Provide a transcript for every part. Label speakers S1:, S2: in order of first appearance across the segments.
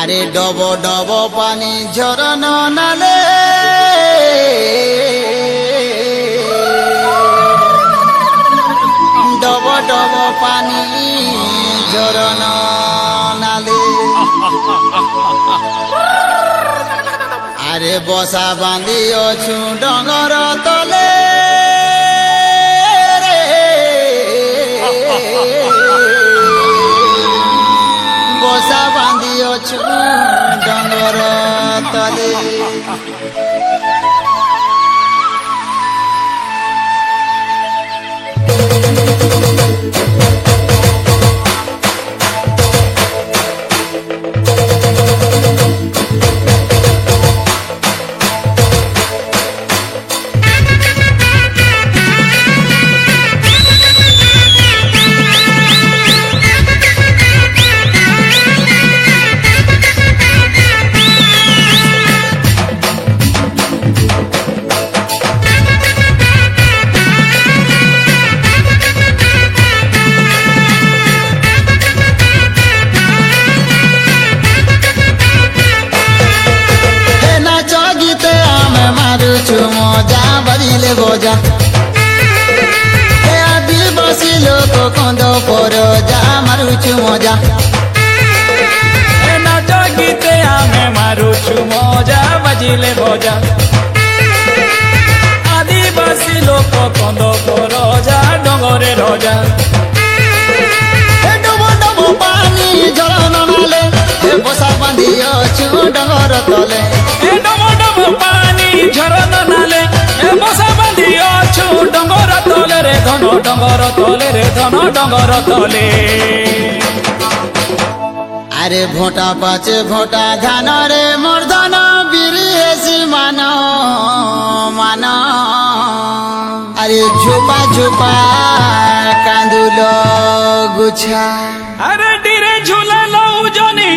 S1: আরে ডব ডব পানি ঝরন নালে ডব ডব পানি ঝরন নালে আরে বসা বাঁধি অছু ডঙ্গর তলে বসা বাঁধি অছু ডঙ্গর তলে মজা বাজিলে বজা আদিবাসী লোক কন্দ পর যা মারুছু মজা
S2: নাচ গীতে আমি মারুছু মজা বাজিলে বজা আদিবাসী লোক কন্দ পর যা ডঙ্গরে রজা
S1: ডব ডব পানি ঝরন নালে বসা বাঁধি অছু ডঙ্গর তলে
S2: ডব ডব পানি ঝরন নালে বসা বাঁধি অছু ডঙ্গর তলে রে ধন ডঙ্গর তলে রে ধন ডঙ্গর তলে
S1: আরে ভোটা পাচে ভোটা ধান রে মর্ধন বিরিয়েছি মান মান আরে ঝোপা ঝোপা কান্দুল গুছা
S2: আরে ডিরে ঝুলালো জনি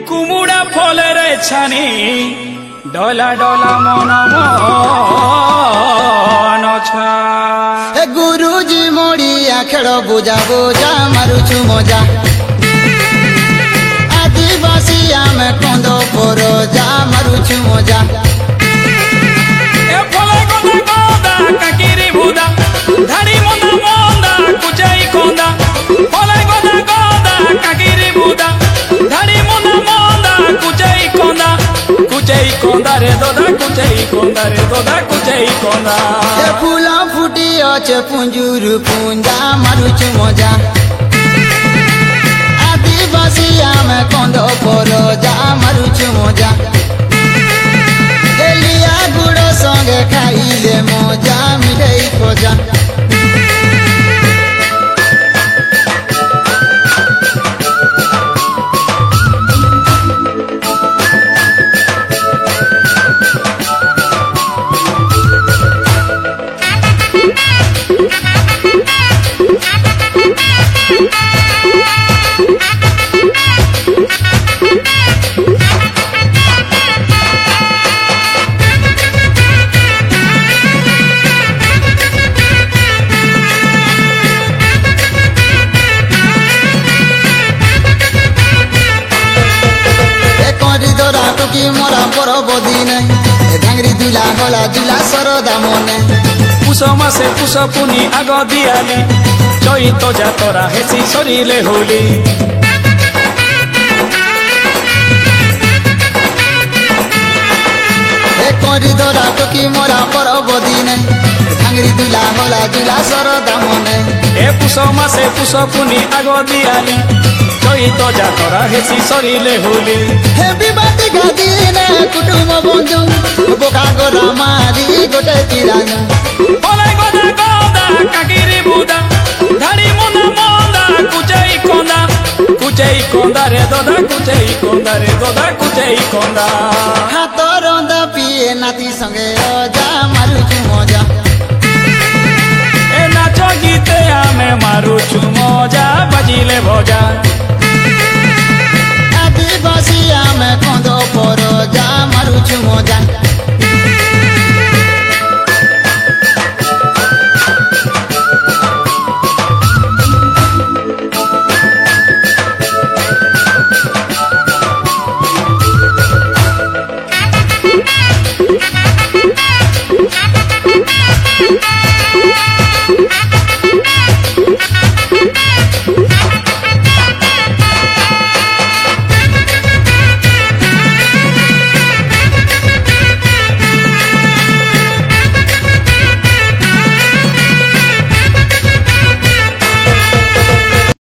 S2: কুমুড়া ফলে রে ছানি ডলা ডলা মন মন ছা
S1: গুরুজি মরিয়া খেল বোঝা বোঝা মারুছু মজা আদিবাসী আমি কন্দ পর যা মারুছু মজা
S2: এ ফলে গদা গদা কাকিরি বুদা ধাড়ি মন্দা মন্দা কুচাই কন্দা ফলে গদা গদা কাকিরি বুদা ধাড়ি মন্দা মন্দা কুচাই কন্দা রে দোদা কুচাই কন্দা রে দোদা কুচাই কন্দা
S1: ফুল ফুটি অছে পুঞ্জুর পুঞ্জা মারুছু মজা আদিবাসী আমি কন্দ পর যা মারুছু মজা এলিয়া গুড় সঙ্গে খাইলে মজা মিঠাই খোঁজা মরা পরব দিনে ঢাঙ্গরি দুলা গলা জুলা সরদা মনে
S2: পুষ মাসে পুষ পুনি আগ দিয়ালি চৈত যাতরা হেসি সরিলে হোলি
S1: করি ধরা টুকি মরা পরব দিনে ঢাঙ্গরি দুলা গলা জুলা সরদা মনে
S2: এ পুষ মাসে পুষ পুনি আগ দিয়ালি চৈত যাতরা হেসি সরিলে হোলি
S1: হে বিবাদী গাদিনে কুটুম বন্ধু বোকা গোরা মারি গোটে তিরানু
S2: ফলে গদা গদা কাকিরি বুদা ধাড়ি মন্দা মন্দা কুচাই কন্দা রে দোদা কুচাই কন্দা রে দোদা কুচাই কন্দা
S1: হাত রন্ধা পিয়ে নাতি সঙ্গে অজা মারুছু মজা
S2: এ নাচ গীতে আমি মারুছু মজা বাজিলে ভজা